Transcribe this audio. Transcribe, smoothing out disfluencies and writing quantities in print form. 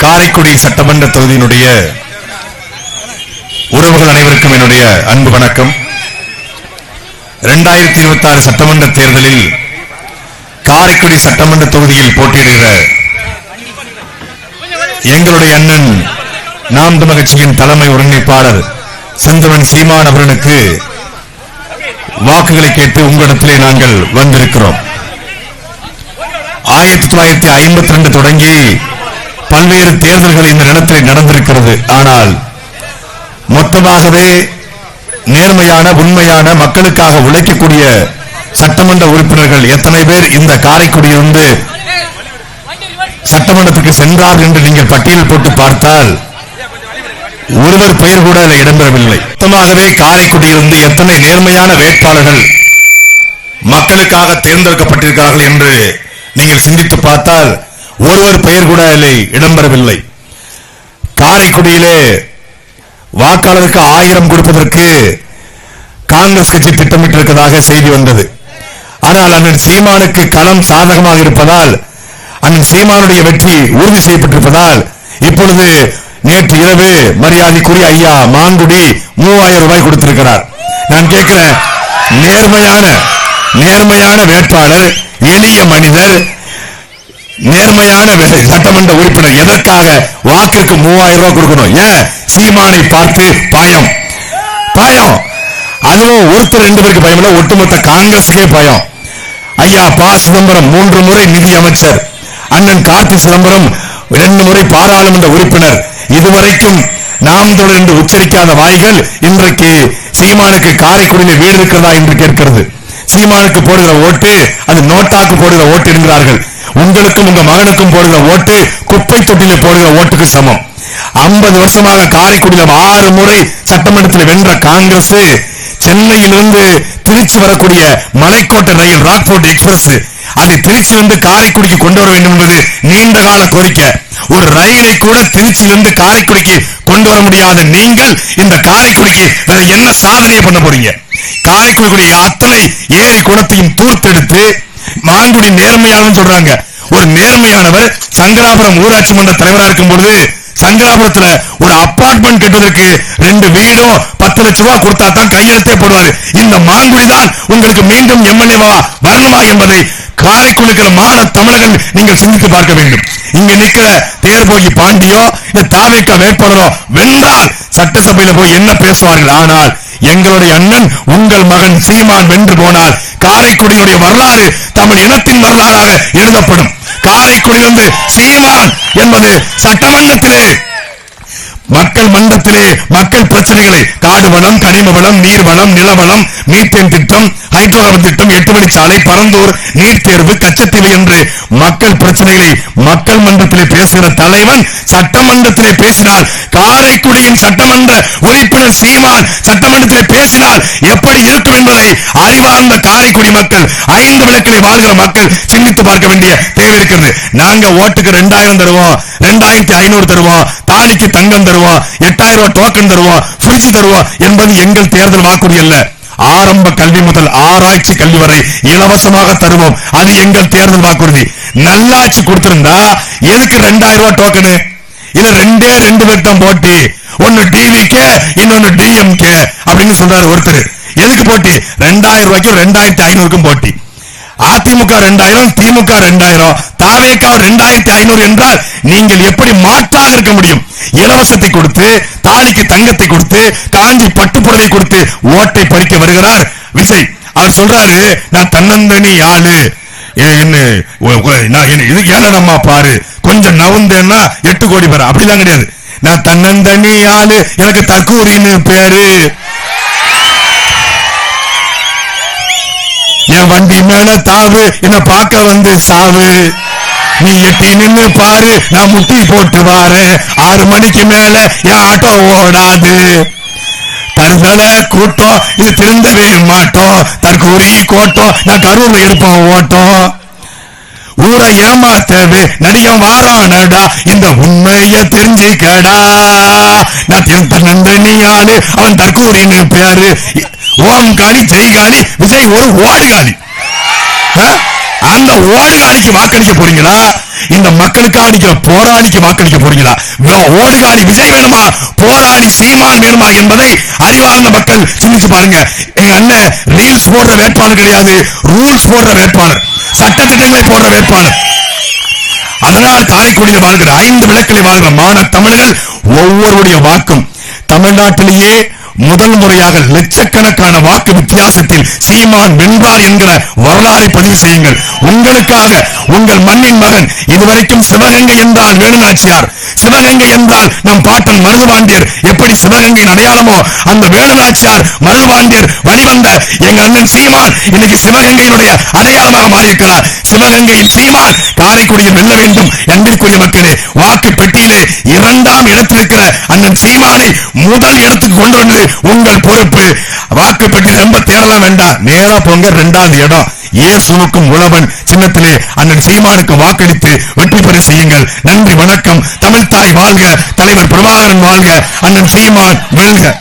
காரைக்குடி சட்டமன்ற தொகுதியினுடைய உறவுகள் அனைவருக்கும் என்னுடைய அன்பு வணக்கம். 2026 சட்டமன்ற தேர்தலில் காரைக்குடி சட்டமன்ற தொகுதியில் போட்டியிடுகிற எங்களுடைய அண்ணன் நாம் தமிழர் கட்சியின் தலைமை ஒருங்கிணைப்பாளர் செந்தவன் சீமான் அவர்களுக்கு வாக்குகளை கேட்டு உங்களிடத்திலே நாங்கள் வந்திருக்கிறோம். 1952 தொடங்கி பல்வேறு தேர்தல்கள் இந்த நிலத்தில் நடந்திருக்கிறது. ஆனால் மொத்தமாகவே நேர்மையான உண்மையான மக்களுக்காக உழைக்கக்கூடிய சட்டமன்ற உறுப்பினர்கள் எத்தனை பேர் இந்த காரைக்குடியிலிருந்து சட்டமன்றத்துக்கு சென்றார் என்று நீங்கள் பட்டியல் போட்டு பார்த்தால் ஒருவர் பெயர் கூட இடம்பெறவில்லை. மொத்தமாகவே காரைக்குடியிலிருந்து எத்தனை நேர்மையான வேட்பாளர்கள் மக்களுக்காக தேர்ந்தெடுக்கப்பட்டிருக்கிறார்கள் என்று நீங்கள் சிந்தித்து பார்த்தால் ஒருவர் பெயர் கூட இடம்பெறவில்லை. காரைக்குடியிலே வாக்காளருக்கு 1000 கொடுப்பதற்கு காங்கிரஸ் கட்சி திட்டமிட்டிருப்பதாக செய்தி வந்தது. ஆனால் அண்ணன் சீமானுக்கு களம் சாதகமாக இருப்பதால், அண்ணன் சீமானுடைய வெற்றி உறுதி செய்யப்பட்டிருப்பதால் இப்பொழுது நேற்று இரவு மரியாதைக்குரிய ஐயா மாங்குடி 3000 ரூபாய் கொடுத்திருக்கிறார். நான் கேட்கிறேன், நேர்மையான வேட்பாளர், எளிய மனிதர், நேர்மையான சட்டமன்ற உறுப்பினர் எதற்காக வாக்குக்கு 3000 ரூபாய் கொடுக்கணும்? ஏன் சீமானை பார்த்து பயம்? அதுவும் ஒருத்தர் 2 பேருக்கு பயம் இல்ல, ஒட்டுமொத்த காங்கிரஸுக்கே பயம். ஐயா ப சிதம்பரம் 3 முறை நிதி அமைச்சர், அண்ணன் கார்த்தி சிதம்பரம் 2 முறை பாராளுமன்ற உறுப்பினர். இதுவரைக்கும் நாம் தொடர் என்று உச்சரிக்காத வாய்கள் இன்றைக்கு சீமானுக்கு காரைக்குடியில் வீடு இருக்கிறதா என்று கேட்கிறது. சீமானுக்கு போடுகிற ஓட்டு அது நோட்டாக்கு போடுகிற ஓட்டு என்கிறார்கள். உங்களுக்கும் உங்க மகனுக்கும் போடுகிற ஓட்டு குப்பை தொட்டில போடுகிற ஓட்டுக்கு சமம். 50 வருஷமாக காரைக்குடியில் 6 முறை சட்டமன்றத்தில் வென்ற காங்கிரஸ் சென்னையிலிருந்து திருச்சி வரக்கூடிய மலைக்கோட்டை ரயில் ராக்போர்ட் எக்ஸ்பிரஸ் அதை திருச்சியிலிருந்து காரைக்குடிக்கு கொண்டு வர வேண்டும் என்பது நீண்ட கால கோரிக்கை. ஒரு ரயிலை கூட திருச்சியிலிருந்து காரைக்குடிக்கு கொண்டு வர முடியாத நீங்கள் இந்த காரைக்குடிக்கு வேற என்ன சாதனையை பண்ண போறீங்க? காரைக்குடிக்குரிய அத்தனை ஏரி குளத்தையும் தூர்த்தெடுத்து மாங்குடி நேர்மையானவர் சொல்றாங்க. ஒரு நேர்மையானவர் சங்கராபுரம் ஊராட்சி மன்ற தலைவராக இருக்கும் பொழுது சங்கராபுரத்துல ஒரு அபார்ட்மெண்ட் கட்டுவதற்கு 2 வீடும் 10 லட்சம் ரூபாய் கொடுத்தா தான் கையெழுத்தே போடுவாரு. இந்த மாங்குடி தான் உங்களுக்கு மீண்டும் எம்எல்ஏவா வரணுமா என்பதை காரைக்குடிக்கிற மாட தமிழர்கள் நீங்கள் சிந்தித்து பார்க்க வேண்டும். இங்க நிக்கிற தேர்போகி பாண்டியோ தாவேக்கா வேட்பாளரோ வென்றால் சட்டசபையில போய் என்ன பேசுவார்கள்? ஆனால் எங்களுடைய அண்ணன் உங்கள் மகன் சீமான் வென்று போனால் காரைக்குடியுடைய வரலாறு தமிழ் இனத்தின் வரலாறாக எழுதப்படும். காரைக்குடியிலிருந்து சீமான் என்பது சட்டமன்றத்திலே மக்கள் மன்றத்திலே மக்கள் பிரச்சனைகளை, காடு வளம், கனிம வளம், நீர் வளம், நிலவளம், மீத்தேன் திட்டம், ஹைட்ரோகார்பன் திட்டம், 8 வழிச்சாலை, பரந்தூர் நீட் தேர்வு, கச்சத்தீவு என்று மக்கள் பிரச்சனைகளை மக்கள் மன்றத்திலே பேசுகிற தலைவன் சட்டமன்றத்திலே பேசினால், காரைக்குடியின் சட்டமன்ற உறுப்பினர் சீமான் சட்டமன்றத்திலே பேசினால் எப்படி இருக்கும் என்பதை அறிவார்ந்த காரைக்குடி மக்கள், 5 விளக்கிலே வாழ்கிற மக்கள் சிந்தித்து பார்க்க வேண்டிய தேவை இருக்கிறது. நாங்க ஓட்டுக்கு 2000 தருவோம், 2500 தருவோம், தாலிக்கு தங்கம் தருவோம், 8000 ரூபாய் டோக்கன் தருவோம், ஃப்ரிட்ஜ் தருவோம் என்பது எங்கள் தேர்தல் வாக்குறுதி அல்ல. ஆரம்ப கல்வி முதல் ஆராய்ச்சி கல்வி வரை இலவசமாக தருவோம், அது எங்கள் தேர்தல் வாக்குறுதி. நல்லாட்சி கொடுத்திருந்தா எதுக்கு 2000 ரூபாய் டோக்கனு? இது 2 பேர் தான் போட்டி, ஒன்னு டிவிகே இன்னொன்னு டிஎம்கே அப்படின்னு சொல்றாரு ஒருத்தர். எதுக்கு போட்டி? 2000 ரூபாய்க்கும் 2500க்கும் போட்டி. அதிமுக 2000, திமுக 2000, தாவேகா 2500 என்றால் நீங்கள் எப்படி மாற்றாக இருக்க முடியும்? இலவசத்தை கொடுத்து, தாலிக்கு தங்கத்தை கொடுத்து, காஞ்சி பட்டுப்புடவை கொடுத்து ஓட்டை பறிக்க வருகிறார் விஜய். அவர் சொல்றாரு, நான் தன்னந்தனி ஆளு, இது ஏழனம்மா பாரு, கொஞ்சம் நவுந்தேன்னா 8 கோடி பேர். அப்படிலாம் கிடையாது. நான் தன்னந்தனி ஆளு, எனக்கு தக்கூரின்னு பேரு, என் வண்டி மேல தாவு, என்ன பார்க்க வந்து சாவு, நீ எட்டி நின்னு பாரு, நான் முட்டி போட்டு வாரு, 6 மணிக்கு மேல என் ஆட்டோ ஓடாது, தருதல கூட்டம் இது திருந்தவே மாட்டோம், தற்கூரி கோட்டம் நான் கரூர்ல இருப்போம் ஓட்டம், ஊரை ஏமாத்தவே நடிகம் வாரானடா, இந்த உண்மைய தெரிஞ்சுக்கடா, நான் தன்னந்தனியாளு, அவன் தற்கூரின்னு பேரு, ஓம் காளி ஜெய்காளி, விஜய் ஒரு ஓடுகாளி. அந்த ஓடுகாலிக்கு வாக்களிக்க போறீங்களா இந்த மக்களுக்காக நீங்க போராடிக்கு வாக்களிக்க போறீங்களா? ஓடுகாலி விஜய் வேணுமா, போராடி சீமான் வேணுமா என்பதை அறிவார்ந்த மக்கள் சிந்திச்சு பாருங்க. எங்க அண்ணன் ரீல்ஸ் போடுற வேட்பாளர் கிடையாது, ரூல்ஸ் போடுற வேட்பாளர், சட்டத்திட்டங்களை போடுற வேட்பாளர். அதனால் காரைக்குடியில் வாழ்கிற 5 விளக்கில் வாழ்கிற மாணவ தமிழர்கள் ஒவ்வொருடைய வாக்கும் தமிழ்நாட்டிலேயே முதல் முறையாக லட்சக்கணக்கான வாக்கு வித்தியாசத்தில் சீமான் வென்றார் என்கிற வரலாறை பதிவு செய்யுங்கள். உங்களுக்காக உங்கள் மண்ணின் மகன். இதுவரைக்கும் சிவகங்கை என்றால் வேலுநாச்சியார், சிவகங்கை என்றால் நம் பாட்டன் மருதுபாண்டியர் எப்படி சிவகங்கையின் அடையாளமோ அந்த வேலுநாச்சியார் மருதுபாண்டியர் வழிவந்த எங்க அண்ணன் சீமான் இன்னைக்கு சிவகங்கையினுடைய அடையாளமாக மாறியிருக்கிறார். சிவகங்கையில் சீமான் காரைக்குடியில் வெல்ல வேண்டும். அன்பிற்குரிய மக்களே, வாக்கு பெட்டியிலே 2ஆம் இடத்தில் இருக்கிற அண்ணன் சீமானை முதல் இடத்துக்கு கொண்டு வந்தது உங்கள் பொறுப்பு. வாக்கு பெட்டி ரொம்ப தேடலாம் வேண்டாம், நேரா போங்க 2வது இடம். இயேசுவுக்கும் உழவன் சின்னத்திலே அண்ணன் சீமானுக்கு வாக்களித்து வெற்றி பெற செய்யுங்கள். நன்றி, வணக்கம். தமிழ்தாய் வாழ்க, தலைவர் பிரபாகரன் வாழ்க, அண்ணன் சீமான் வெல்க.